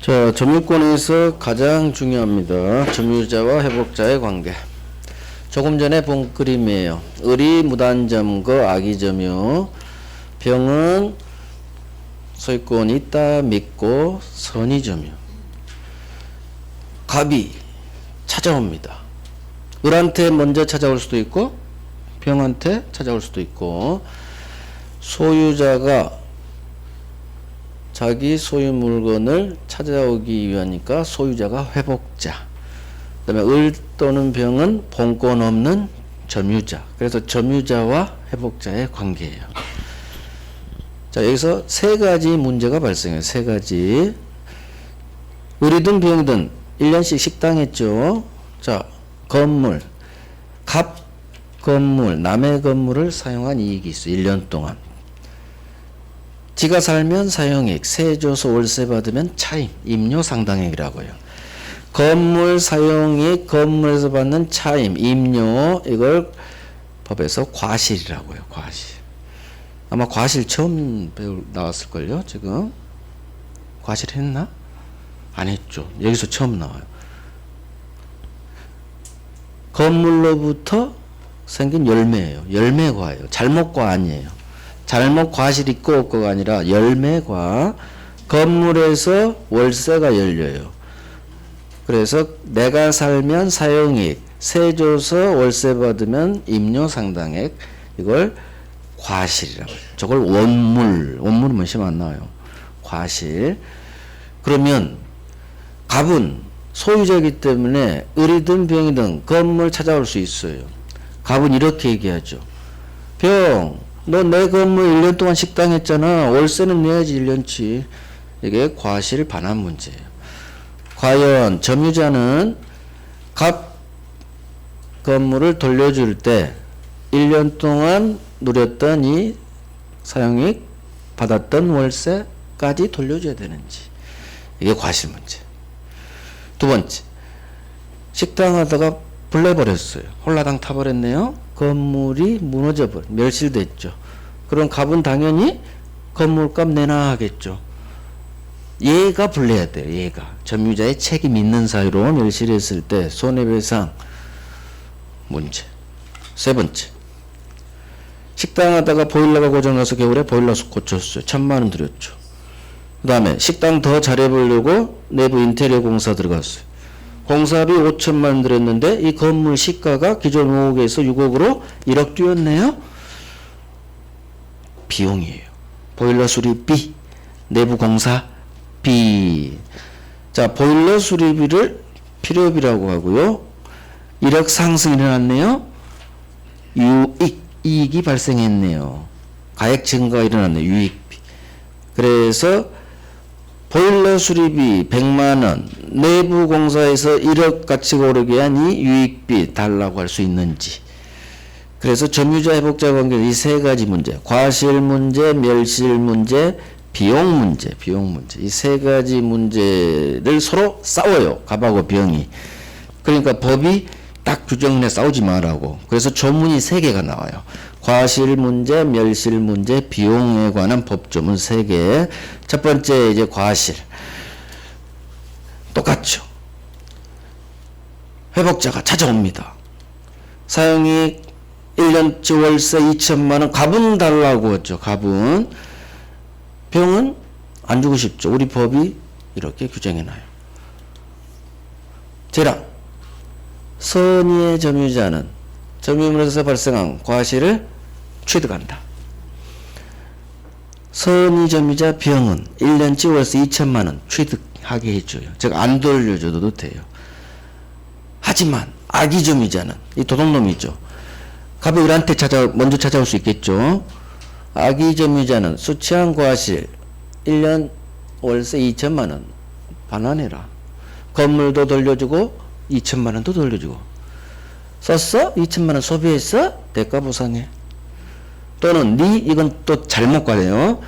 자, 점유권에서 가장 중요합니다. 점유자와 회복자의 관계. 조금 전에 본 그림이에요. 을이 무단점거, 악이 점유. 병은 소유권이 있다 믿고 선이 점유. 갑이 찾아옵니다. 을한테 먼저 찾아올 수도 있고 병한테 찾아올 수도 있고, 소유자가 자기 소유 물건을 찾아오기 위하니까 소유자가 회복자. 그 다음에 을 또는 병은 본권 없는 점유자. 그래서 점유자와 회복자의 관계예요. 자, 여기서 세 가지 문제가 발생해요. 세 가지. 을이든 병이든 1년씩 식당했죠. 자, 건물. 갑 건물, 남의 건물을 사용한 이익이 있어. 1년 동안. 지가 살면 사용액, 세 줘서 월세 받으면 차임, 임료 상당액이라고요. 건물 사용액, 건물에서 받는 차임, 임료, 이걸 법에서 과실이라고요. 과실. 아마 과실 처음 나왔을걸요. 지금 과실 했나? 안 했죠. 여기서 처음 나와요. 건물로부터 생긴 열매예요. 열매과예요. 잘못과 아니에요. 잘못 과실 있고 없고가 아니라 열매과. 건물에서 월세가 열려요. 그래서 내가 살면 사용이익, 세 줘서 월세 받으면 임료 상당액, 이걸 과실이라고 해요. 저걸 원물은 시험 안 나와요. 과실. 그러면 갑은 소유자이기 때문에 을이든 병이든 건물 찾아올 수 있어요. 갑은 이렇게 얘기하죠. 병, 너 내 건물 1년 동안 식당했잖아. 월세는 내야지 1년치. 이게 과실 반환 문제예요. 과연 점유자는 갑 건물을 돌려줄 때 1년 동안 누렸던 이 사용익, 받았던 월세까지 돌려줘야 되는지. 이게 과실 문제. 두 번째, 식당 하다가 불내버렸어요. 홀라당 타버렸네요. 건물이 무너져버려, 멸실됐죠. 그럼 갑은 당연히 건물값 내놔 하겠죠. 얘가 불내야 돼요. 얘가 점유자의 책임 있는 사유로 멸실했을 때 손해배상 문제. 세 번째, 식당 하다가 보일러가 고장나서 겨울에 보일러 고쳤어요. 1,000만 원 들였죠. 그 다음에 식당 더 잘해보려고 내부 인테리어 공사 들어갔어요. 공사비 5천만 원 들였는데 이 건물 시가가 기존 5억에서 6억으로 1억 뛰었네요. 비용이에요. 보일러 수리비, 내부 공사비. 자, 보일러 수리비를 필요비라고 하고요. 1억 상승이 일어났네요. 이익이 발생했네요. 가액 증가가 일어났네요. 유익비. 그래서 보일러 수리비 100만원, 내부 공사에서 1억 가치가 오르게 한 이 유익비 달라고 할 수 있는지. 그래서 점유자 회복자 관계 이 세 가지 문제, 과실 문제, 멸실 문제, 비용 문제, 이 세 가지 문제를 서로 싸워요. 갑하고 병이. 그러니까 법이 딱 규정해 싸우지 말라고. 그래서 조문이 3개가 나와요. 과실 문제, 멸실 문제, 비용에 관한 법조문 3개. 첫 번째 이제 과실. 똑같죠. 회복자가 찾아옵니다. 사용이익 1년치 월세 2천만 원, 갑은 달라고 했죠. 갑은. 병은 안 주고 싶죠. 우리 법이 이렇게 규정해놔요. 재량. 선의의 점유자는 점유물에서 발생한 과실을 취득한다. 선의 점유자 병은 1년치 월세 2천만 원 취득하게 해줘요. 즉 안 돌려줘도 돼요. 하지만 악의 점유자는 이 도둑놈이죠. 갑이 을한테 먼저 찾아올 수 있겠죠. 악의 점유자는 수취한 과실 1년 월세 2천만 원 반환해라. 건물도 돌려주고 2천만 원도 돌려주고. 썼어? 2천만 원 소비했어? 대가 보상해. 또는 이건 또 잘못 관해요.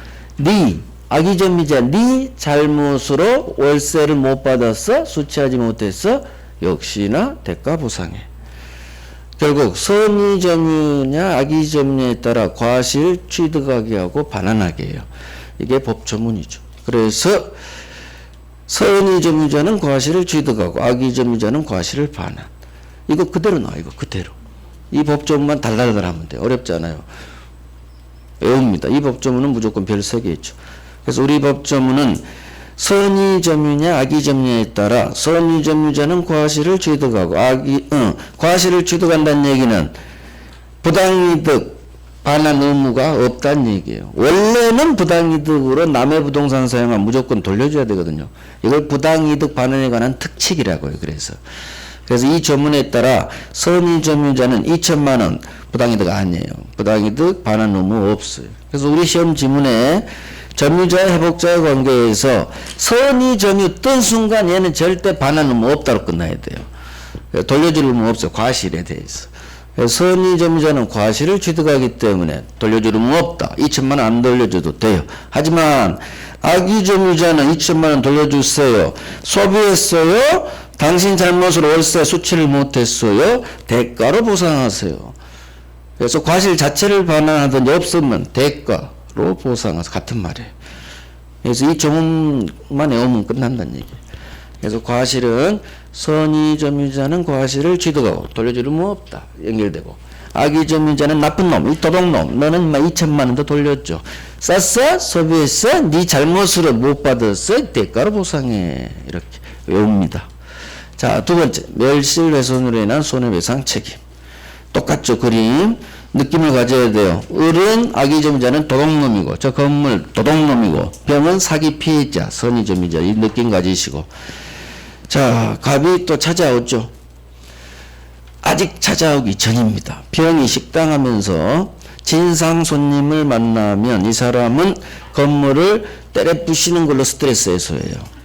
악의 점유자 잘못으로 월세를 못 받았어? 수취하지 못했어? 역시나 대가 보상해. 결국 선의 점유냐 악의 점유에 따라 과실 취득하게 하고 반환하게 해요. 이게 법조문이죠. 그래서 선의 점유자는 과실을 취득하고 악의 점유자는 과실을 반환. 이거 그대로 나와. 이거 그대로. 이 법조문만 달달달 하면 돼. 어렵지 않아요. 외웁니다. 이 법조문은 무조건 별 3개 있죠. 그래서 우리 법조문은 선의 점유냐 악의 점유냐에 따라 선의 점유자는 과실을 취득하고 과실을 취득한다는 얘기는 부당이득 반환 의무가 없다는 얘기예요. 원래는 부당이득으로 남의 부동산 사용하면 무조건 돌려줘야 되거든요. 이걸 부당이득 반환에 관한 특칙이라고요. 그래서 이 조문에 따라 선의 점유자는 2천만 원 부당이득 아니에요. 부당이득 반환 의무 없어요. 그래서 우리 시험 지문에 점유자와 회복자의 관계에서 선의 점유 뜬 순간 얘는 절대 반환 의무 없다고 끝나야 돼요. 돌려줄 의무 없어요. 과실에 대해서. 선의 점유자는 과실을 취득하기 때문에 돌려줄 의무 없다. 2천만 원 안 돌려줘도 돼요. 하지만 악의 점유자는 2천만 원 돌려주세요. 소비했어요. 당신 잘못으로 월세 수취를 못했어요. 대가로 보상하세요. 그래서 과실 자체를 반환하든지 없으면 대가로 보상하세요. 같은 말이에요. 그래서 이 조문만 외우면 끝난다는 얘기예요. 그래서 과실은 선의 점유자는 과실을 취득하고 돌려줄 의무 없다. 연결되고 악의 점유자는 나쁜 놈, 이 도둑놈, 너는 2천만 원도 돌렸죠. 쌌어? 소비했어? 네 잘못으로 못 받았어? 대가로 보상해. 이렇게 외웁니다. 자, 두 번째, 멸실훼손으로 인한 손해배상 책임. 똑같죠, 그림. 느낌을 가져야 돼요. 을은 악의 점유자는 도둑놈이고, 저 건물 도둑놈이고, 병은 사기 피해자, 선의 점유자. 이 느낌 가지시고. 자, 갑이 또 찾아오죠. 아직 찾아오기 전입니다. 병이 식당하면서 진상 손님을 만나면 이 사람은 건물을 때려 부시는 걸로 스트레스 해소해요.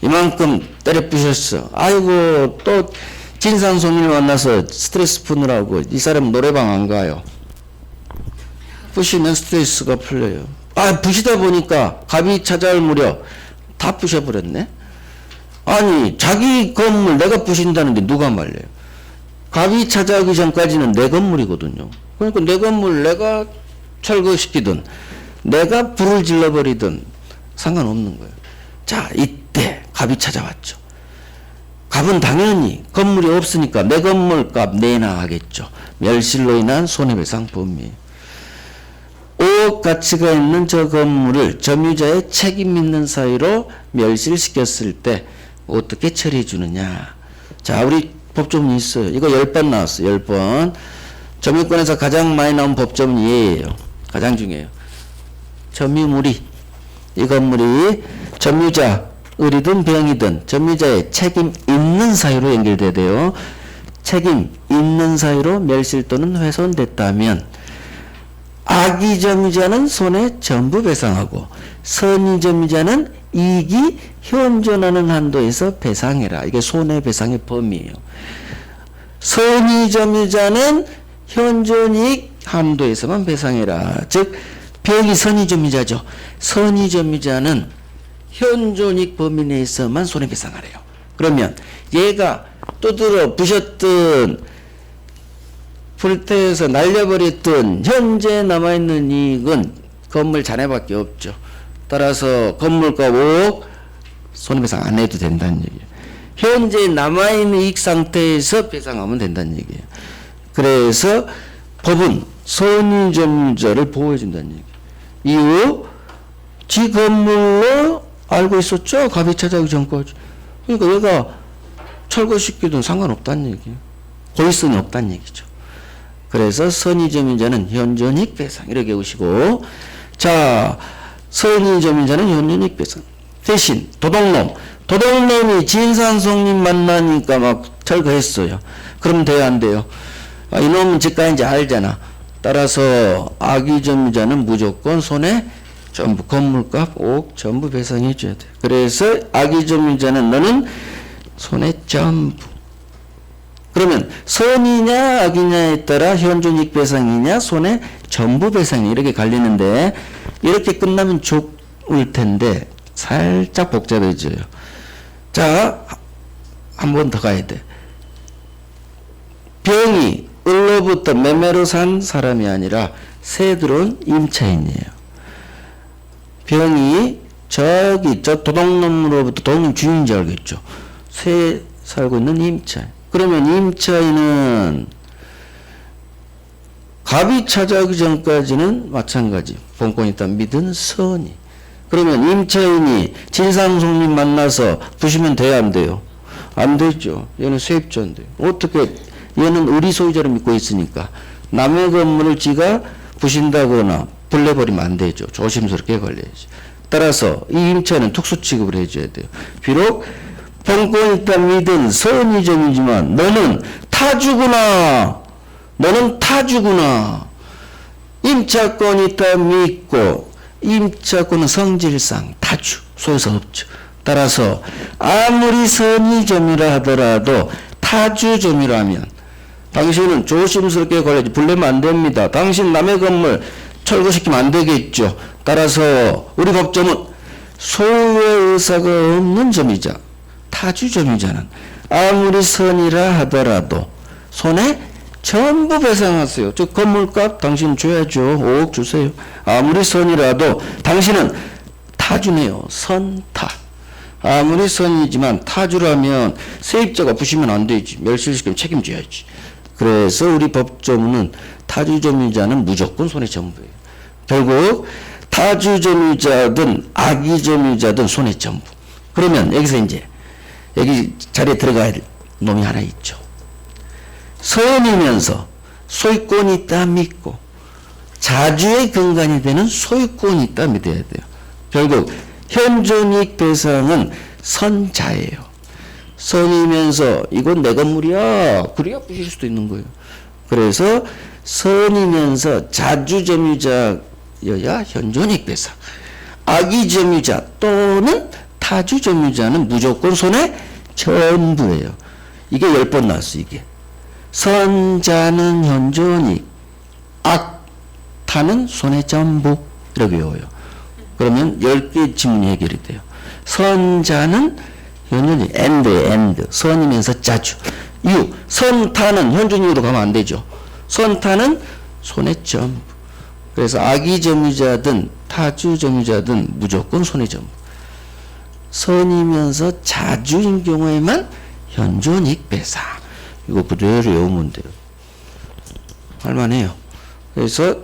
이만큼 때려 부셨어. 아이고 또 진상 손님을 만나서 스트레스 푸느라고 이 사람 노래방 안 가요. 부시면 스트레스가 풀려요. 아, 부시다 보니까 갑이 찾아올 무렵 다 부셔버렸네. 아니 자기 건물 내가 부신다는데 누가 말려요. 갑이 찾아오기 전까지는 내 건물이거든요. 그러니까 내 건물 내가 철거시키든 내가 불을 질러버리든 상관없는 거예요. 자, 이때 갑이 찾아왔죠. 갑은 당연히 건물이 없으니까 내 건물값 내놔 하겠죠. 멸실로 인한 손해배상 범위예요. 5억 가치가 있는 저 건물을 점유자의 책임 있는 사유로 멸실시켰을 때 어떻게 처리해 주느냐. 자, 우리 법조문이 있어요. 이거 10번 나왔어요. 10번. 점유권에서 가장 많이 나온 법조문이 얘예요. 가장 중요해요. 점유물이, 이 건물이 점유자, 을이든 병이든 점유자의 책임 있는 사유로 연결돼야 돼요. 책임 있는 사유로 멸실 또는 훼손됐다면 악의 점유자는 손해 전부 배상하고 선의 점유자는 이익이 현존하는 한도에서 배상해라. 이게 손해배상의 범위예요. 선의 점유자는 현존이익 한도에서만 배상해라. 즉 병이 선의 점유자죠. 선의 점유자는 현존이익 범위 내에서만 손해배상하래요. 그러면 얘가 두드러 부셨던 불태워서 날려버렸던 현재 남아있는 이익은 건물 잔해밖에 없죠. 따라서 건물가 5억 손해배상 안 해도 된다는 얘기예요. 현재 남아있는 이익 상태에서 배상하면 된다는 얘기예요. 그래서 법은 선의 점유자를 보호해준다는 얘기예요. 이후 지 건물로 알고 있었죠. 갑이 찾아오기 전까지. 그러니까 얘가 철거시키든 상관없다는 얘기예요. 고의성이 없다는 얘기죠. 그래서 선의 점유자는 현존이익 배상 이렇게 오시고, 자, 선의 점유자는 현존이익 배상. 대신 도둑놈이 진상 손님 만나니까 막 철거했어요. 그럼 돼요, 안 돼요? 아, 이놈은 집가인지 알잖아. 따라서 악의 점유자는 무조건 손해 전부 건물값 5억 전부 배상해 줘야 돼. 그래서 악의 점유자는 너는 손해 전부. 그러면 선이냐 악이냐에 따라 현존이익 배상이냐 손해 전부 배상이 이렇게 갈리는데, 이렇게 끝나면 좋을 텐데 살짝 복잡해져요. 자, 한 번 더 가야 돼. 병이 을로부터 매매로 산 사람이 아니라 새 들어온 임차인이에요. 병이 저기 저 도둑놈으로부터 도둑놈 주인인지 알겠죠. 새 살고 있는 임차인. 그러면 임차인은 갑이 찾아오기 전까지는 마찬가지 본권이 있다 믿은 선이. 그러면 임차인이 진상송님 만나서 부시면 돼야 안 돼요? 안 되죠. 얘는 세입자인데 어떻게 얘는 의리 소유자를 믿고 있으니까 남의 건물을 지가 부신다거나 불내버리면 안 되죠. 조심스럽게 걸려야지. 따라서 이 임차인은 특수 취급을 해줘야 돼요. 비록 본권 있다 믿은 선의점이지만 너는 타주구나. 너는 타주구나. 임차권 있다 믿고 임차권은 성질상 타주 소유서 없죠. 따라서 아무리 선의점이라 하더라도 타주점이라면 당신은 조심스럽게 걸려야지. 불내면 안 됩니다. 당신 남의 건물 철거시키면 안 되겠죠. 따라서 우리 법정은 소유의 의사가 없는 점이자 타주점이자는 아무리 선이라 하더라도 손에 전부 배상하세요. 즉 건물값 당신 줘야죠. 5억 주세요. 아무리 선이라도 당신은 타주네요. 선타. 아무리 선이지만 타주라면 세입자가 부시면 안 되지. 멸실시키면 책임져야지. 그래서 우리 법조문은 타주점유자는 무조건 손해 전부예요. 결국 타주점유자든 악의점유자든 손해 전부. 그러면 여기서 이제 여기 자리에 들어갈 놈이 하나 있죠. 선이면서 소유권이 있다 믿고 자주의 근간이 되는 소유권이 있다 믿어야 돼요. 결국 현존이익 배상은 선자예요. 선이면서 이건 내 건물이야. 그래야 부실 수도 있는 거예요. 그래서 선이면서 자주점유자여야 현존이익 배상. 악의점유자 또는 타주점유자는 무조건 손해 전부예요. 이게 10번 나왔어. 이게 선자는 현존이익, 악타는 손해 전부 이렇게 외워요. 그러면 10개 지문이 해결이 돼요. 선자는 현존이익, 엔드 선이면서 자주. 유, 선타는 현존이익으로 가면 안 되죠. 선타는 손해 전부. 그래서 악의점유자든 타주점유자든 무조건 손해 전부. 선이면서 자주인 경우에만 현존이익 배상. 이거 그대로 외우면 돼요. 할만해요. 그래서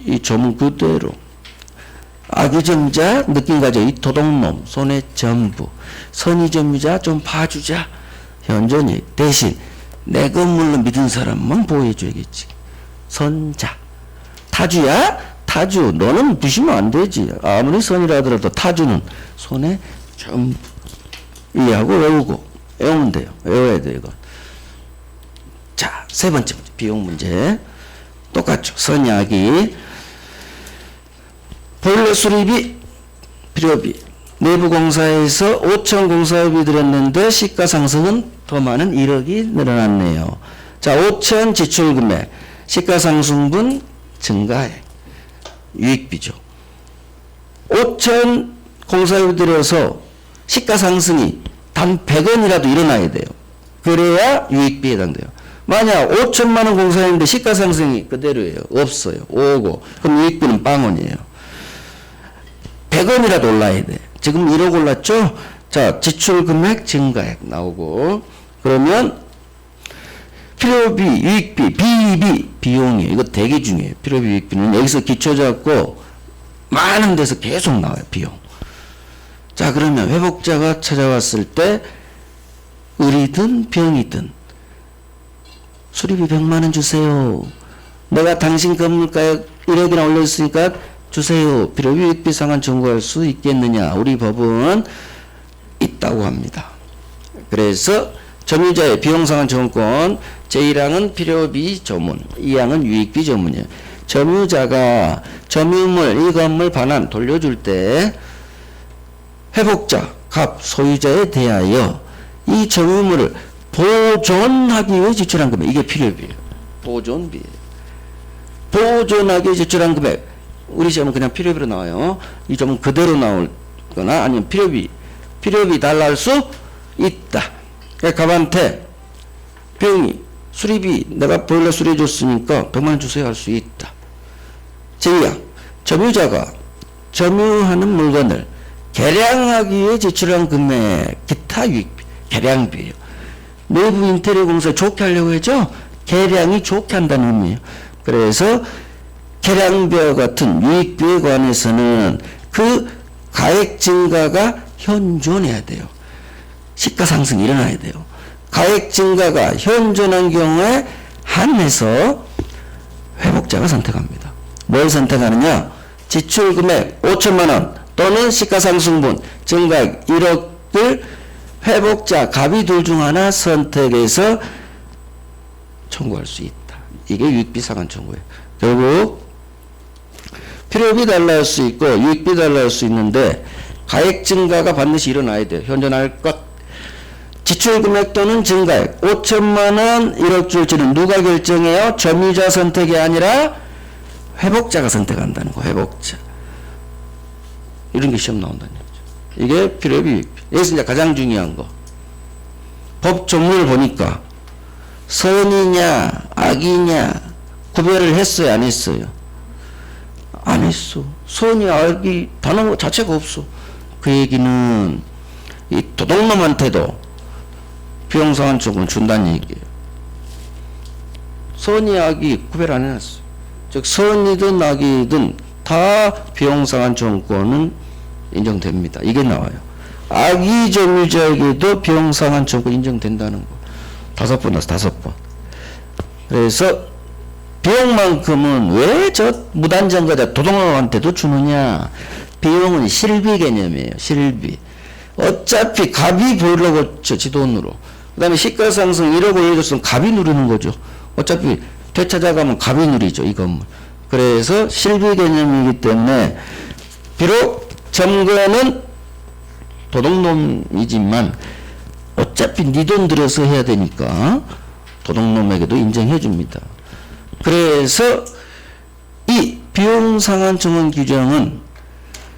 이 조문 그대로 악의점유자 느낌 가져. 이 도둑놈 손해 전부. 선의점유자 좀 봐주자. 현존이익 대신 내 건물로 믿은 사람만 보호해줘야겠지. 선자. 타주야? 타주. 너는 부시면 안 되지. 아무리 선이라 하더라도 타주는 손해 전부. 이해하고 외우면 돼요. 외워야 돼요, 이거. 자, 세 번째 문제. 비용 문제. 똑같죠. 선약이 보일러 수리비, 필요비. 내부 공사에서 5천 공사비 들였는데 시가 상승은 더 많은 1억이 늘어났네요. 자, 5천 지출 금액, 시가 상승분 증가액, 유익비죠. 5천 공사비 들여서 시가 상승이 단 100원이라도 일어나야 돼요. 그래야 유익비에 해당돼요. 만약 5천만 원 공사했는데 시가 상승이 그대로예요. 없어요. 5고. 그럼 유익비는 빵원이에요. 100원이라도 올라야 돼. 지금 1억 올랐죠? 자, 지출 금액 증가액 나오고. 그러면 필요비, 유익비, 비비, 비용이에요. 이거 되게 중요해요. 필요비, 유익비는 여기서 기초 잡고 많은 데서 계속 나와요. 비용. 자, 그러면 회복자가 찾아왔을 때 을이든 병이든 수리비 100만 원 주세요. 내가 당신 건물가에 1억이나 올렸으니까 주세요. 필요비 유익비 상환 청구할 수 있겠느냐. 우리 법은 있다고 합니다. 그래서 점유자의 비용상환 청구권 제1항은 필요비 조문, 2항은 유익비 조문이에요. 점유자가 점유물, 이 건물 반환 돌려줄 때 회복자, 갑, 소유자에 대하여 이 점유물을 보존하기 위해 지출한 금액. 이게 필요비예요. 보존비예요. 보존하기 위해 지출한 금액. 우리 시험은 그냥 필요비로 나와요. 이 점은 그대로 나올 거나 아니면 필요비 달라 할 수 있다. 갑한테 병이 수리비 내가 보일러 수리해 줬으니까 100만 원 주세요 할 수 있다. 제2항 점유자가 점유하는 물건을 개량하기 위해 지출한 금액, 기타 유익비, 개량비예요. 내부 인테리어 공사 좋게 하려고 했죠? 개량이 좋게 한다는 의미예요. 그래서 개량비와 같은 유익비에 관해서는 그 가액 증가가 현존해야 돼요. 시가 상승이 일어나야 돼요. 가액 증가가 현존한 경우에 한해서 회복자가 선택합니다. 뭘 선택하느냐? 지출 금액 5천만 원 또는 시가상승분 증가액 1억을 회복자, 갑이 둘 중 하나 선택해서 청구할 수 있다. 이게 유익비 상환 청구예요. 결국 필요비 달라할 수 있고 유익비 달라할 수 있는데 가액 증가가 반드시 일어나야 돼요. 현존할 것. 지출 금액 또는 증가액 5천만 원 1억 줄지는 누가 결정해요? 점유자 선택이 아니라 회복자가 선택한다는 거. 회복자. 이런 게 시험 나온다는 얘기죠. 이게 필요비 유익비. 여기서 이제 가장 중요한 거. 법 조문을 보니까 선이냐 악이냐 구별을 했어요, 안 했어요? 안 했어. 선이 악이 단어 자체가 없어. 그 얘기는 이 도둑놈한테도 비용상환 청구는 준다는 얘기예요. 선이 악이 구별 안 해놨어. 즉 선이든 악이든 다 비용상환 청구는 인정됩니다. 이게 나와요. 악의 점유자에게도 비용상환 청구 인정된다는 거. 5번 나왔어. 5번. 그래서 비용만큼은 왜 저 무단전가자 도둑놈한테도 주느냐. 비용은 실비 개념이에요. 실비. 어차피 갑이 보려고 지 돈으로. 그 다음에 시가상승 1억 올려줬으면 갑이 누리는 거죠. 어차피 되찾아가면 갑이 누리죠. 이 건물. 그래서 실비 개념이기 때문에 비록 점거는 도둑놈이지만 어차피 네 돈 들여서 해야 되니까 도둑놈에게도 인정해 줍니다. 그래서 이 비용상환 청원 규정은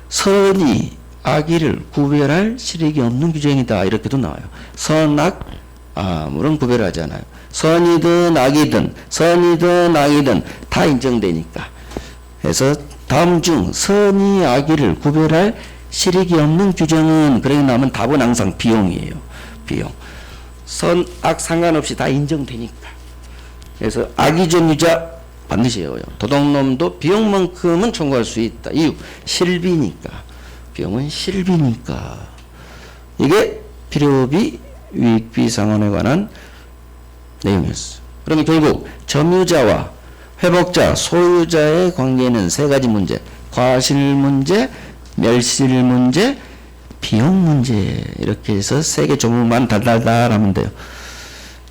선의 악의를 구별할 실익이 없는 규정이다. 이렇게도 나와요. 선악 아무런 구별하지 않아요. 선이든 악이든 선이든 악이든 다 인정되니까. 그래서 다음 중 선의 악의를 구별할 실익이 없는 규정은 그렇게 나오면 답은 항상 비용이에요. 비용. 선, 악 상관없이 다 인정되니까. 그래서 악의 점유자 반드시 해요. 도둑놈도 비용만큼은 청구할 수 있다. 이유 실비니까. 비용은 실비니까. 이게 필요비 유익비 상환에 관한 내용이었어요. 그러면 결국 점유자와 회복자, 소유자의 관계는 세 가지 문제. 과실 문제, 멸실 문제, 비용 문제. 이렇게 해서 세 개 조문만 달달달 하면 돼요.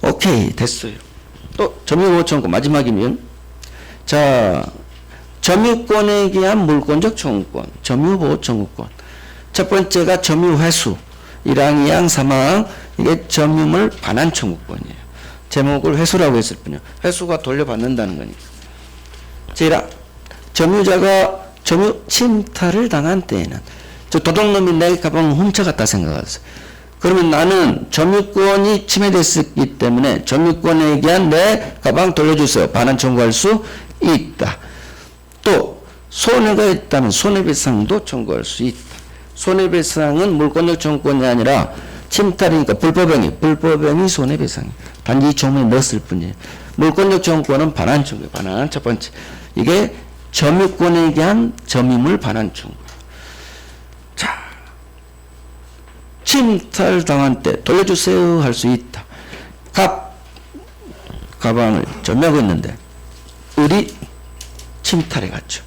오케이, 됐어요. 또 점유보호 청구 마지막이면 자, 점유권에 대한 물권적 청구권, 점유보호 청구권. 첫 번째가 점유회수, 1항, 2항, 3항. 이게 점유물 반환 청구권이에요. 제목을 회수라고 했을 뿐이요. 회수가 돌려받는다는 거니까. 제1항, 점유자가 점유 침탈을 당한 때에는 저 도둑놈이 내 가방을 훔쳐갔다 생각하세요. 그러면 나는 점유권이 침해됐기 때문에 점유권에 의한 내 가방 돌려주세요. 반환 청구할 수 있다. 또 손해가 있다면 손해배상도 청구할 수 있다. 손해배상은 물권적 청구권이 아니라 침탈이니까 불법행위 손해배상이 단지 이 조문에 넣었을 뿐이에요. 물권적 청구권은 반환 청구예요. 반환 첫 번째. 이게 점유권에 의한 점유물 반환 청구. 자, 침탈당한 때 돌려주세요 할 수 있다. 가방을 점유하고 있는데 을이 침탈해 갔죠.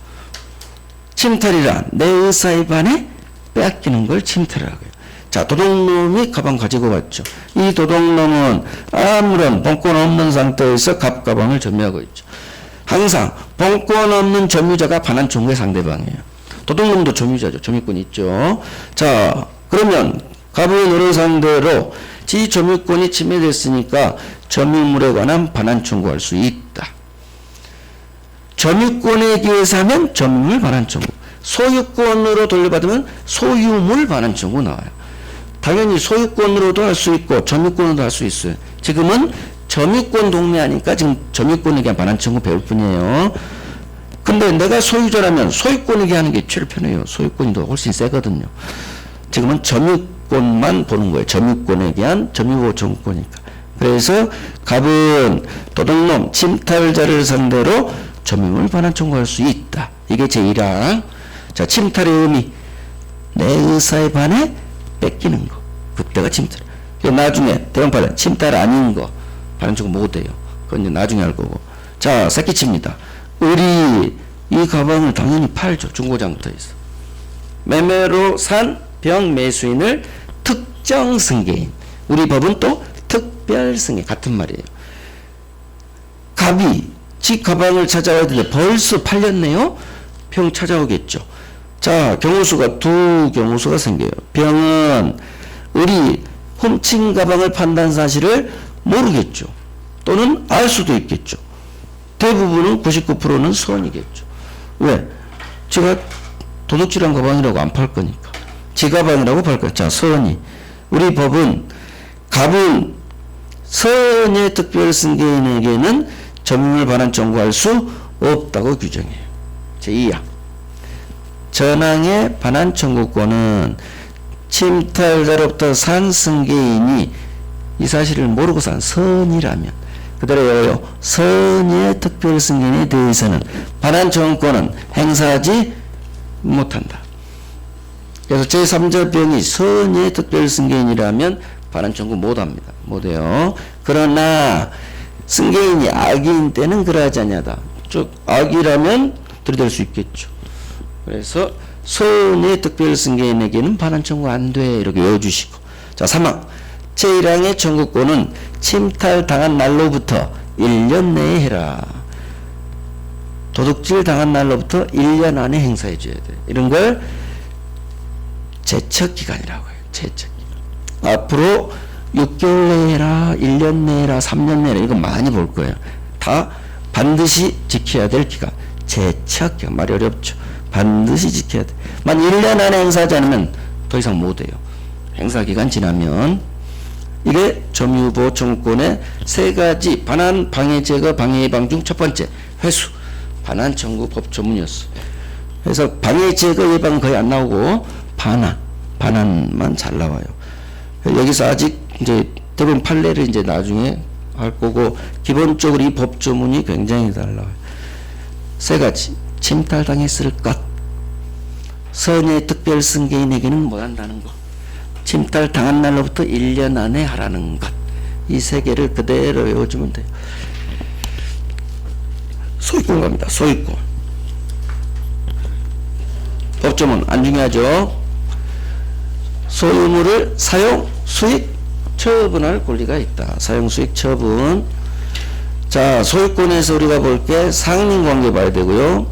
침탈이란 내 의사에 반해 빼앗기는 걸 침탈이라고 해요. 자, 도둑놈이 가방 가지고 갔죠. 이 도둑놈은 아무런 본권 없는 상태에서 가방을 점유하고 있죠. 항상 본권 없는 점유자가 반환 청구의 상대방이에요. 도둑놈도 점유자죠. 점유권이 있죠. 자, 그러면 갑의 노래 상대로 지 점유권이 침해됐으니까 점유물에 관한 반환 청구할 수 있다. 점유권에 기해서 하면 점유물 반환 청구. 소유권으로 돌려받으면 소유물 반환 청구 나와요. 당연히 소유권으로도 할 수 있고 점유권으로도 할 수 있어요. 지금은 점유권 동의하니까 지금 점유권에 대한 반환 청구 배울 뿐이에요. 근데 내가 소유자라면 소유권에게 하는 게 제일 편해요. 소유권이 더 훨씬 세거든요. 지금은 점유권만 보는 거예요. 점유권에 대한 점유보호 청구권이니까. 그래서 갑은 도둑놈, 침탈자를 상대로 점유물 반환 청구할 수 있다. 이게 제1항. 자, 침탈의 의미. 내 의사에 반해 뺏기는 거. 그때가 침탈. 나중에 대형판에 침탈 아닌 거 반환 청구 못 해요. 그건 이제 나중에 할 거고. 자, 새끼칩니다. 을이 이 가방을 당연히 팔죠. 중고장터에서. 매매로 산 병 매수인을 특정 승계인. 우리 법은 또 특별 승계. 같은 말이에요. 갑이 지 가방을 찾아와야 되는데 벌써 팔렸네요. 병 찾아오겠죠. 자, 경우수가 두 경우수가 생겨요. 병은 을이 훔친 가방을 판다는 사실을 모르겠죠. 또는 알 수도 있겠죠. 대부분은 99%는 선이겠죠. 왜? 제가 도둑질한 가방이라고 안 팔 거니까. 지 가방이라고 팔 거야. 자, 선이. 우리 법은 갑은 선의 특별 승계인에게는 점유물 반환 청구할 수 없다고 규정해요. 제2항. 전항의 반환 청구권은 침탈자로부터 산 승계인이 이 사실을 모르고 산 선이라면 그대로 외워요. 선의 특별 승계인에 대해서는 반환 청구권은 행사하지 못한다. 그래서 제3자 병이 선의 특별 승계인이라면 반환 청구 못합니다. 못해요. 그러나 승계인이 악인 때는 그러하지 않냐다. 즉 악이라면 들이댈 수 있겠죠. 그래서 선의 특별 승계인에게는 반환 청구 안 돼. 이렇게 외워주시고. 자, 3항. 제1항의 청구권은 침탈 당한 날로부터 1년 내에 해라. 도둑질 당한 날로부터 1년 안에 행사해 줘야 돼. 이런 걸 제척기간이라고 해요. 제척기간. 앞으로 6개월 내에 해라, 1년 내에 해라, 3년 내에 해라. 이거 많이 볼 거예요. 다 반드시 지켜야 될 기간. 제척기간. 말이 어렵죠. 반드시 지켜야 돼. 만 1년 안에 행사하지 않으면 더 이상 못 해요. 행사기간 지나면. 이게 점유보호 청구권의 세 가지 반환, 방해, 제거, 방해, 예방 중 첫 번째 회수. 반환 청구 법 조문이었어. 그래서 방해, 제거, 예방은 거의 안 나오고 반환만 잘 나와요. 여기서 아직 이제 대부분 판례를 이제 나중에 할 거고 기본적으로 이 법 조문이 굉장히 잘 나와요. 세 가지. 침탈당했을 것. 선의 특별 승계인에게는 못 한다는 것. 침탈 당한 날로부터 1년 안에 하라는 것. 이 세 개를 그대로 외워주면 돼요. 소유권 갑니다. 소유권. 법조문 안 중요하죠. 소유물을 사용, 수익, 처분할 권리가 있다. 사용, 수익, 처분. 자, 소유권에서 우리가 볼 게 상린관계 봐야 되고요.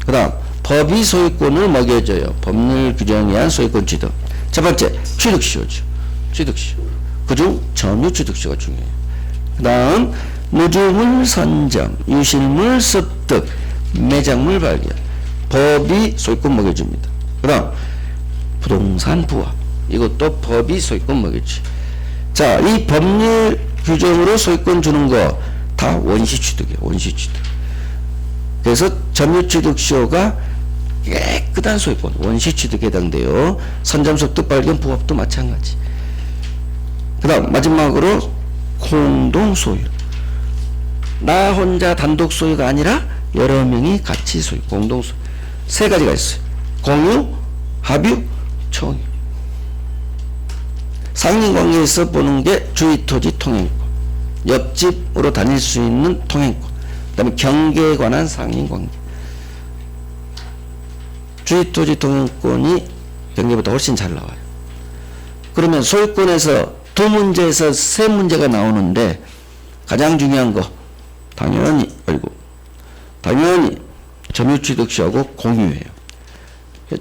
그 다음 법이 소유권을 먹여줘요. 법률 규정에 의한 소유권 취득. 첫 번째 취득시효죠. 취득시효. 그중 점유취득시효가 중요해요. 그 다음 무주물 선점, 유실물 습득, 매장물 발견. 법이 소유권 먹여줍니다. 그 다음 부동산 부합. 이것도 법이 소유권 먹여주지. 자, 이 법률 규정으로 소유권 주는 거 다 원시취득이에요. 원시취득. 그래서 점유취득시효가 깨끗한 소유권, 원시취득에 해당돼요. 선점, 습득, 발견, 부합도 마찬가지. 그 다음 마지막으로 공동소유. 나 혼자 단독 소유가 아니라 여러 명이 같이 소유, 공동소유. 세 가지가 있어요. 공유, 합유, 총유. 상린관계에서 보는 게 주의토지 통행권. 옆집으로 다닐 수 있는 통행권. 그 다음에 경계에 관한 상린관계. 주의토지 통행권이 경계보다 훨씬 잘 나와요. 그러면 소유권에서 두 문제에서 세 문제가 나오는데 가장 중요한 거 당연히 점유취득시하고 공유예요.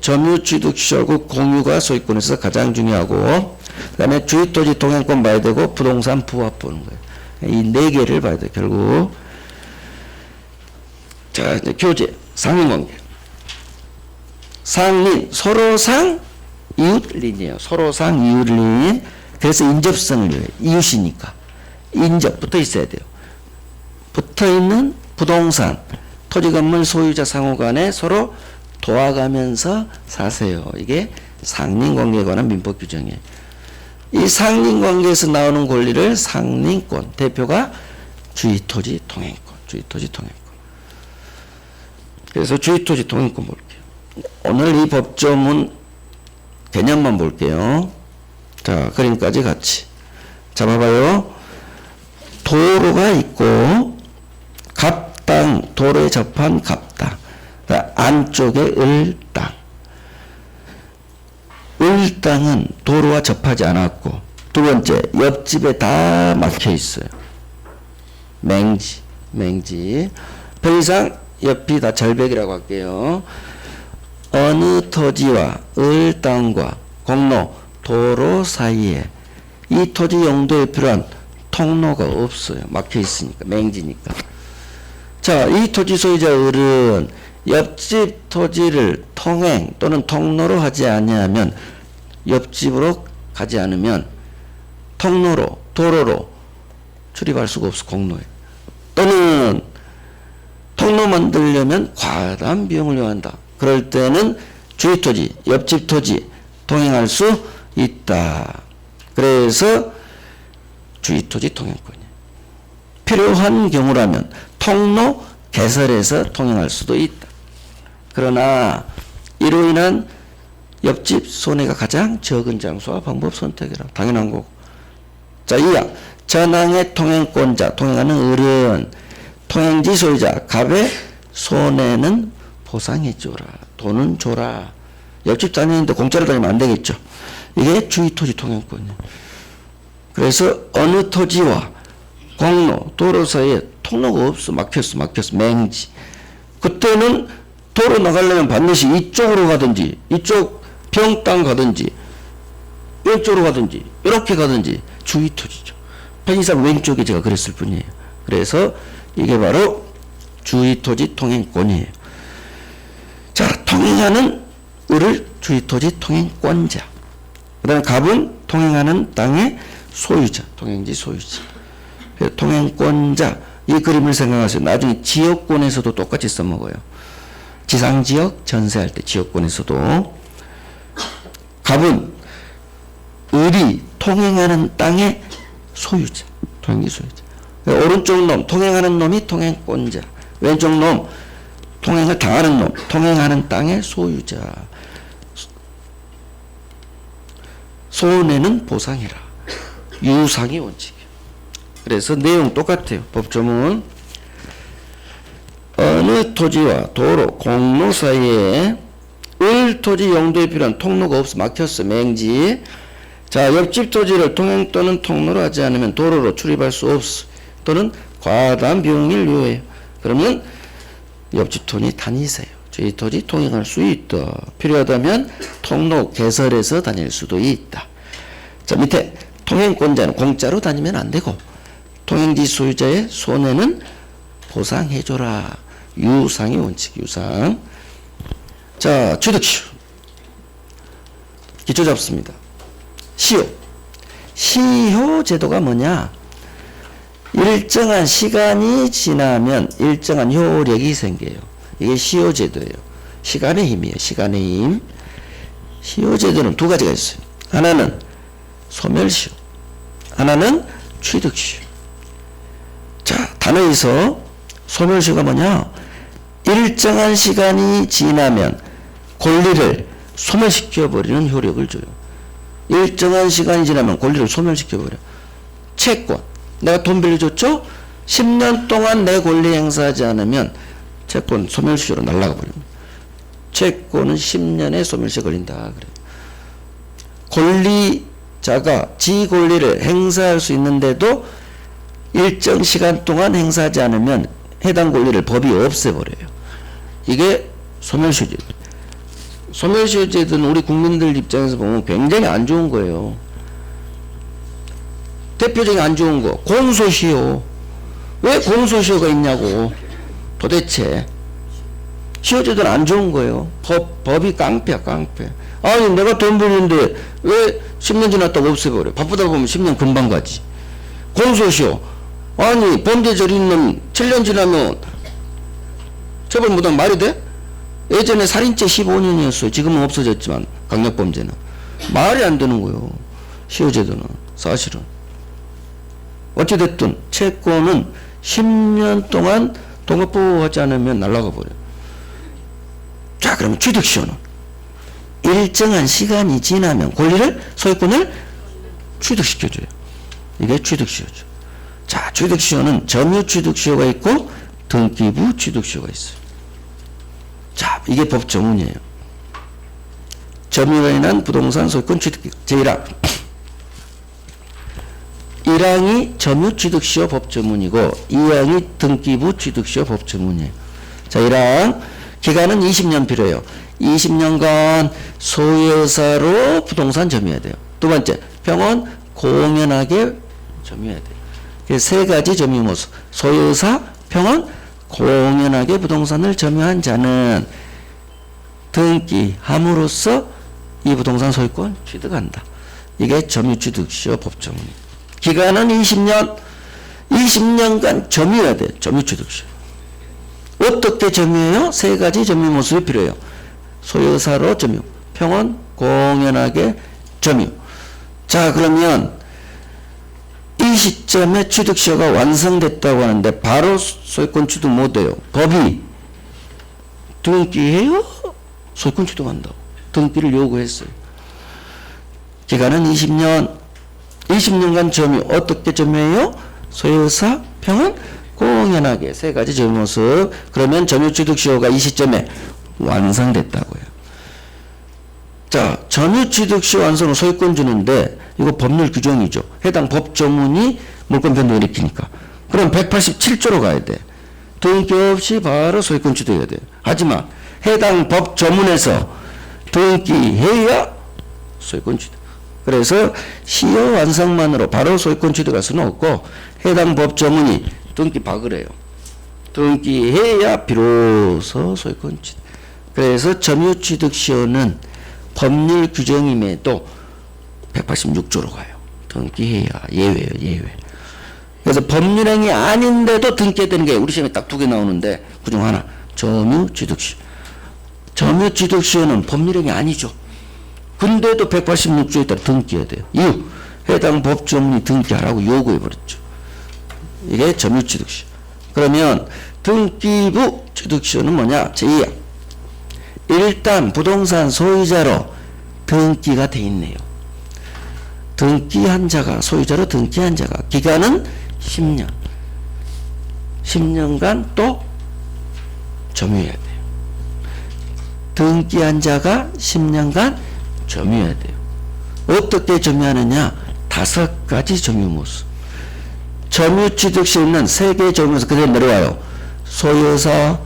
점유취득시하고 공유가 소유권에서 가장 중요하고 그 다음에 주의토지 통행권 봐야 되고 부동산 부합 보는 거예요. 이 네 개를 봐야 돼요. 결국 자, 이제 교제 상린관계. 상린 서로상 이웃린이에요. 서로상 이웃린. 그래서 인접성을 위해 이웃이니까 인접 붙어 있어야 돼요. 붙어 있는 부동산 토지 건물 소유자 상호 간에 서로 도와가면서 사세요. 이게 상린관계에 관한 민법 규정이에요. 이 상린관계에서 나오는 권리를 상린권, 대표가 주의토지 통행권, 주의토지 통행권. 그래서 주의토지 통행권 볼게요. 오늘 이 법조문 개념만 볼게요. 자, 그림까지 같이. 자, 봐봐요. 도로가 있고, 갑당, 도로에 접한 갑당. 안쪽에 을당. 을당은 도로와 접하지 않았고, 두 번째, 옆집에 다 막혀 있어요. 맹지, 맹지. 편의상 옆이 다 절벽이라고 할게요. 어느 토지와 을당과 공로, 도로 사이에 이 토지 용도에 필요한 통로가 없어요. 막혀 있으니까, 맹지니까. 자, 이 토지 소유자 을은 옆집 토지를 통행 또는 통로로 하지 아니하면, 옆집으로 가지 않으면 통로로, 도로로 출입할 수가 없어, 공로에. 또는 통로 만들려면 과다한 비용을 요한다. 그럴 때는 주위 토지, 옆집 토지 통행할 수 있다. 그래서 주위 토지 통행권이에요. 필요한 경우라면 통로 개설해서 통행할 수도 있다. 그러나 이로 인한 옆집 손해가 가장 적은 장소와 방법 선택이라 당연한 거고. 자, 이하 전항의 통행권자, 통행하는 을은 통행지 소유자 갑의 손해는 보상해 줘라. 돈은 줘라. 옆집 다니는데 공짜로 다니면 안 되겠죠. 이게 주위토지 통행권이에요. 그래서 어느 토지와 공로, 도로 사이에 통로가 없어. 막혔어. 맹지. 그때는 도로 나가려면 반드시 이쪽으로 가든지, 이쪽 평땅 가든지, 왼쪽으로 가든지, 이렇게 가든지 주위토지죠. 편의상 왼쪽에 제가 그랬을 뿐이에요. 그래서 이게 바로 주위토지 통행권이에요. 자, 통행하는 을을 주위토지 통행권자. 그 다음에 갑은 통행하는 땅의 소유자, 통행지 소유자. 통행권자, 이 그림을 생각하세요. 나중에 지역권에서도 똑같이 써먹어요. 지상지역 전세할 때 지역권에서도 갑은 을이 통행하는 땅의 소유자, 통행지 소유자. 오른쪽 놈, 통행하는 놈이 통행권자. 왼쪽 놈, 통행을 당하는 놈, 통행하는 땅의 소유자. 손해는 보상해라. 유상의 원칙이에요. 그래서 내용 똑같아요. 법조문. 어느 토지와 도로, 공로 사이에 을 토지 용도에 필요한 통로가 없어. 막혔어. 맹지. 자, 옆집 토지를 통행 또는 통로로 하지 않으면 도로로 출입할 수 없어. 또는 과다한 비용을 요해요. 그러면 옆집 토지 다니세요. 저희 토지 통행할 수 있다. 필요하다면 통로 개설해서 다닐 수도 있다. 자, 밑에 통행권자는 공짜로 다니면 안 되고 통행지 소유자의 손해는 보상해줘라. 유상의 원칙, 유상. 자, 취득시효. 기초 잡습니다. 시효. 시효 제도가 뭐냐? 일정한 시간이 지나면 일정한 효력이 생겨요. 이게 시효 제도예요. 시간의 힘이에요. 시간의 힘. 시효 제도는 두 가지가 있어요. 하나는 소멸시효, 하나는 취득시효. 자, 단어에서 소멸시효가 뭐냐? 일정한 시간이 지나면 권리를 소멸시켜버리는 효력을 줘요. 일정한 시간이 지나면 권리를 소멸시켜버려. 채권. 내가 돈 빌려줬죠? 10년 동안 내 권리 행사하지 않으면 채권 소멸시효로 날아가 버립니다. 채권은 10년에 소멸시효 걸린다. 그래요. 권리자가 지 권리를 행사할 수 있는데도 일정 시간 동안 행사하지 않으면 해당 권리를 법이 없애버려요. 이게 소멸시효제도. 소멸시효제도는 우리 국민들 입장에서 보면 굉장히 안 좋은 거예요. 대표적인 안 좋은 거, 공소시효. 왜 공소시효가 있냐고. 도대체. 시효제도는 안 좋은 거예요. 법이 깡패야, 깡패. 아니, 내가 돈 벌는데 왜 10년 지났다고 없애버려? 바쁘다 보면 10년 금방 가지. 공소시효. 아니, 범죄 저린 놈 7년 지나면 처벌 못하면 말이 돼? 예전에 살인죄 15년이었어요. 지금은 없어졌지만 강력범죄는 말이 안 되는 거예요. 시효제도는 사실은. 어찌됐든 채권은 10년 동안 동업보호하지 않으면 날아가 버려요. 자, 그러면 취득시효는 일정한 시간이 지나면 권리를, 소유권을 취득시켜줘요. 이게 취득시효죠. 자, 취득시효는 점유취득시효가 있고 등기부 취득시효가 있어요. 자, 이게 법 조문이에요. 점유로 인한 부동산 소유권 취득 제1항. 1항이 점유취득시효 법조문이고 2항이 등기부 취득시효 법조문이에요. 자, 1항 기간은 20년 필요해요. 20년간 소유사로 부동산 점유해야 돼요. 두 번째, 병원 공연하게 점유해야 돼요. 그래서 세 가지 점유 모습. 소유사, 병원, 공연하게 부동산을 점유한 자는 등기함으로써 이 부동산 소유권 취득한다. 이게 점유취득시효 법조문이에요. 기간은 20년, 20년간 점유해야 돼. 점유취득시효. 어떻게 점유해요? 세 가지 점유 모습이 필요해요. 소유사로 점유, 평원, 공연하게 점유. 자, 그러면 이 시점에 취득시효가 완성됐다고 하는데 바로 소유권 취득 못해요. 법이 등기해요? 소유권 취득한다고. 등기를 요구했어요. 기간은 20년, 20년간 점유. 어떻게 점유해요? 소유사, 평원, 공연하게 세 가지 점유 모습. 그러면 점유취득시효가 이 시점에 완성됐다고요. 자, 점유취득시효 완성은 소유권 주는데 이거 법률 규정이죠. 해당 법조문이 물권 변동을 일으키니까. 그럼 187조로 가야 돼. 등기 없이 바로 소유권 취득해야 돼. 하지만 해당 법조문에서 등기해야 소유권 취득. 그래서 시효 완성만으로 바로 소유권 취득할 수는 없고 해당 법조문이 등기 박으래요. 등기해야 비로소 소유권 취득. 그래서 점유취득시효는 법률 규정임에도 186조로 가요. 등기해야 예외예요. 예외. 그래서 법률행위 아닌데도 등기해야 되는 게 우리 시험에 딱 두 개 나오는데 그중 하나 점유취득시효. 점유취득시효는 법률행위 아니죠. 근데도 186조에 따라 등기해야 돼요. 이유, 해당 법조문이 등기하라고 요구해버렸죠. 이게 점유취득시효. 그러면 등기부 취득시효는 뭐냐? 제2항. 일단 부동산 소유자로 등기가 돼 있네요. 등기한 자가, 소유자로 등기한 자가 기간은 10년. 10년간 또 점유해야 돼요. 등기한 자가 10년간 점유해야 돼요. 어떻게 점유하느냐? 5가지 점유 모습. 점유취득시효는 3개의 점유 모습 그대로 내려와요. 소유사,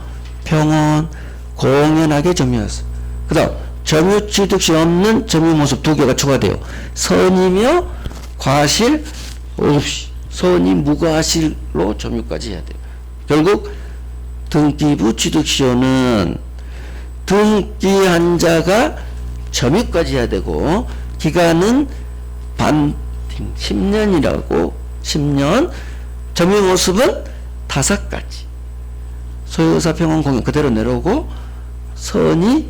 평원, 공연하게 점유했어. 그 다음 점유취득시 없는 점유 모습 2개가 추가돼요. 선이며 과실 없이. 선이 무과실로 점유까지 해야 돼요. 결국 등기부 취득시효는 등기한 자가 점유까지 해야 되고 기간은 반팅 10년이라고 10년. 점유 모습은 5가지. 소유사, 평원, 공연 그대로 내려오고 선이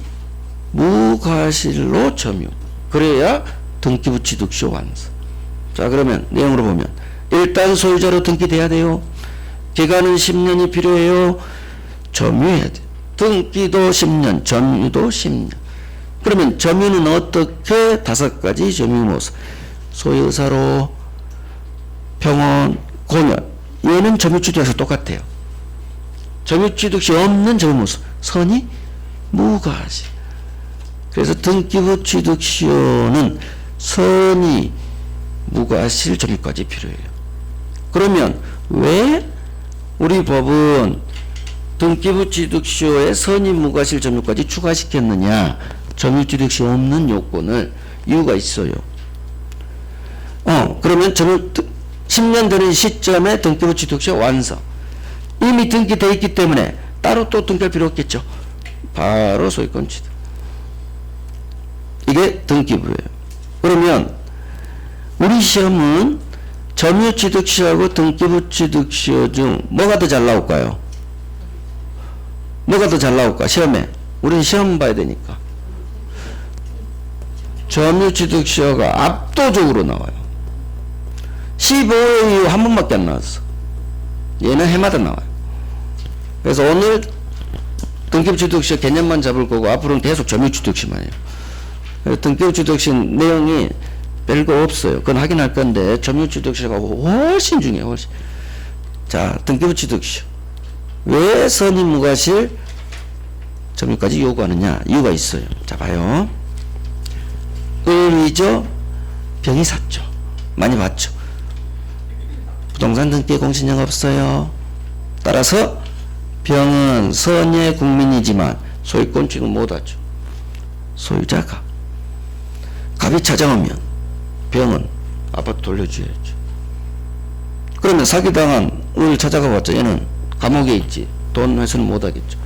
무과실로 점유. 그래야 등기부 취득시효 완성. 자, 그러면 내용으로 보면 일단 소유자로 등기돼야 돼요. 기간은 10년이 필요해요. 점유해야 돼. 등기도 10년, 점유도 10년. 그러면 점유는 어떻게? 5가지 점유 모습. 소유사로, 평원, 공연. 얘는 점유취득에서 똑같아요. 점유취득시 없는 점유 모습. 선이 무과실. 그래서 등기부 취득시효는 선이 무과실 점유까지 필요해요. 그러면 왜 우리 법은 등기부 취득시효에 선이 무과실 점유까지 추가시켰느냐? 점유취득시 없는 요건을 이유가 있어요. 그러면 10년 되는 시점에 등기부 취득시효 완성. 이미 등기되어 있기 때문에 따로 또 등기할 필요 없겠죠. 바로 소유권 취득. 이게 등기부예요. 그러면 우리 시험은 점유취득시효하고 등기부취득시효 중 뭐가 더 잘 나올까요? 뭐가 더 잘 나올까? 시험에 우리는 시험 봐야 되니까. 점유취득시효가 압도적으로 나와요. 15회 이후 한 번밖에 안 나왔어. 얘는 해마다 나와요. 그래서 오늘 등기부취득시 개념만 잡을 거고 앞으로는 계속 점유취득시만 해요. 등기부취득시 내용이 별거 없어요. 그건 확인할 건데 점유취득시가 훨씬 중요해요. 훨씬. 자, 등기부취득시 왜 선임무과실 점유까지 요구하느냐? 이유가 있어요. 자, 봐요. 을위조 병이 샀죠. 많이 봤죠. 부동산 등기에 공신력 없어요. 따라서 병은 선의 국민이지만 소유권 취득 못하죠. 소유자가 갑이 찾아오면 병은 아파트 돌려줘야죠. 그러면 사기당한 을 찾아가 봤자 얘는 감옥에 있지. 돈 회수는 못하겠죠.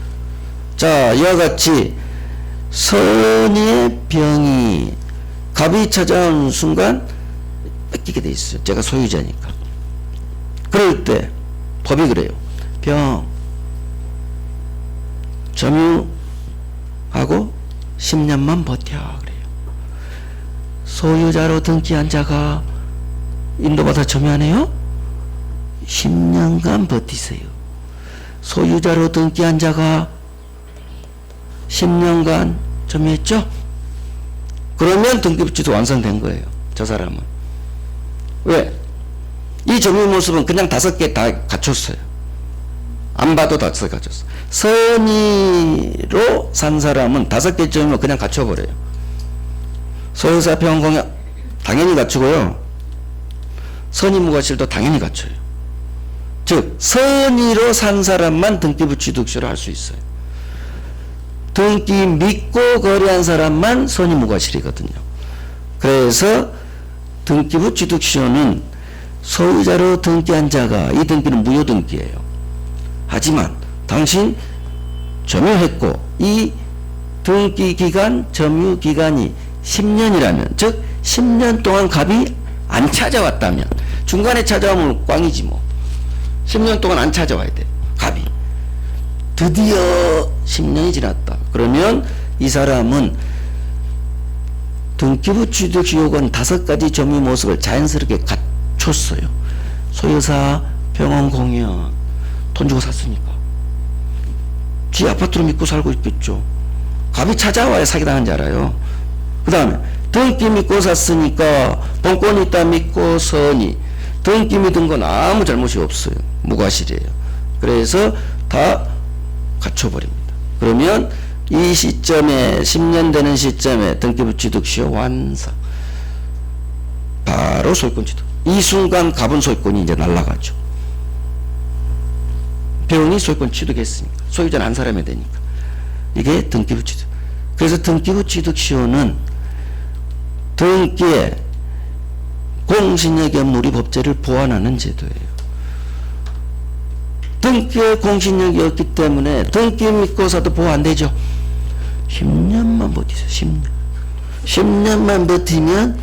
자, 이와 같이 선의 병이 갑이 찾아오는 순간 뺏기게 돼 있어요. 제가 소유자니까. 그럴 때 법이 그래요. 병 점유하고 10년만 버텨 그래요. 소유자로 등기한 자가 인도받아 점유하네요. 10년간 버티세요. 소유자로 등기한 자가 10년간 점유했죠? 그러면 등기부취도 완성된 거예요. 저 사람은. 왜? 이 점유 모습은 그냥 5개 다 갖췄어요. 안 봐도 5개 갖췄어. 선의로 산 사람은 5개 점유면 그냥 갖춰버려요. 소유사 평공약 당연히 갖추고요. 선의무과실도 당연히 갖춰요. 즉 선의로 산 사람만 등기부취득시를 할 수 있어요. 등기 믿고 거래한 사람만 선의무과실이거든요. 그래서 등기부취득시효는 소유자로 등기한 자가 이 등기는 무효등기예요. 하지만 당신 점유했고 이 등기기간 점유기간이 10년이라면 즉 10년 동안 갑이 안 찾아왔다면 중간에 찾아오면 꽝이지 뭐. 10년 동안 안 찾아와야 돼 갑이. 드디어 10년이 지났다. 그러면 이 사람은 등기부취득시 요건 5가지 점유 모습을 자연스럽게 갖췄어요. 소유사, 병원 공연, 돈 주고 샀으니까. 지 아파트로 믿고 살고 있겠죠. 갑이 찾아와야 사기당한지 알아요. 그 다음에 등기 믿고 샀으니까 본권이 있다 믿고 선이 등기 믿은 건 아무 잘못이 없어요. 무과실이에요. 그래서 다 갖춰버립니다. 그러면 이 시점에 10년 되는 시점에 등기부취득시효 완성. 바로 소유권 취득. 이 순간 갑은 소유권이 이제 날아가죠. 병이 소유권 취득했으니까. 소유자는 한 사람이 되니까. 이게 등기부취득. 그래서 등기부취득시효는 등기에 공신력이 없는 우리 법제를 보완하는 제도예요. 등기에 공신력이 없기 때문에 등기 믿고 사도 보호 안 되죠. 10년만 버티세요. 10년. 10년만 버티면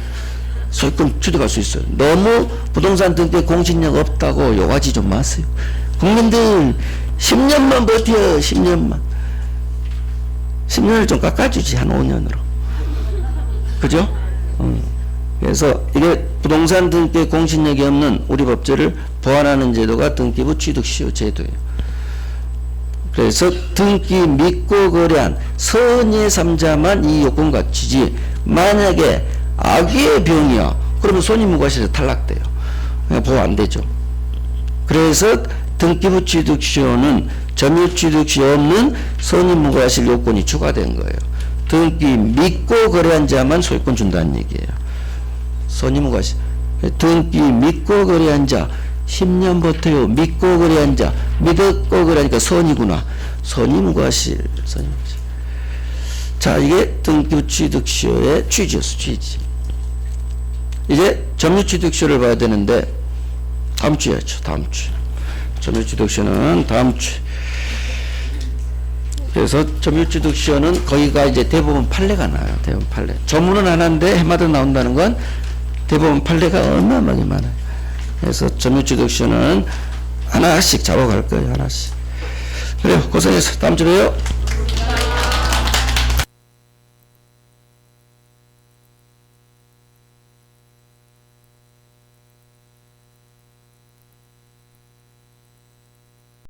소유권 취득할 수 있어요. 너무 부동산 등기에 공신력 없다고 요하지 좀 마세요. 국민들 10년만 버텨. 10년만. 10년을 좀 깎아주지. 한 5년으로. 그죠? 그래서 이게 부동산 등기에 공신력이 없는 우리 법제를 보완하는 제도가 등기부 취득시효 제도예요. 그래서 등기 믿고 거래한 선의 3자만 이 요건 갖추지 만약에 악의의 병이야 그러면 손익무과실에서 탈락돼요. 그냥 보호 안 되죠. 그래서 등기부 취득시효는 점유취득시효 없는 손익무과실 요건이 추가된 거예요. 등기 믿고 거래한 자만 소유권 준다는 얘기예요. 선임무과실. 등기 믿고 거래한 자 10년 버텨요. 믿고 거래한 자 믿고 거래하니까 선이구나. 선임무과실. 선임무과실. 자, 이게 등기부취득시효의 취지였어. 취지. 이제 점유취득시효를 봐야 되는데 다음 주에 하죠. 다음 주. 점유취득시효는 다음 주. 그래서 점유취득시효는 거기가 이제 대부분 판례가 나요. 대부분 판례. 조문은 하나인데 해마다 나온다는 건 대부분 판례가 어마어마하게 많아요. 그래서 점유취득시효는 하나씩 잡아갈 거예요. 하나씩. 그래요. 고생했어. 다음 주에 봬요.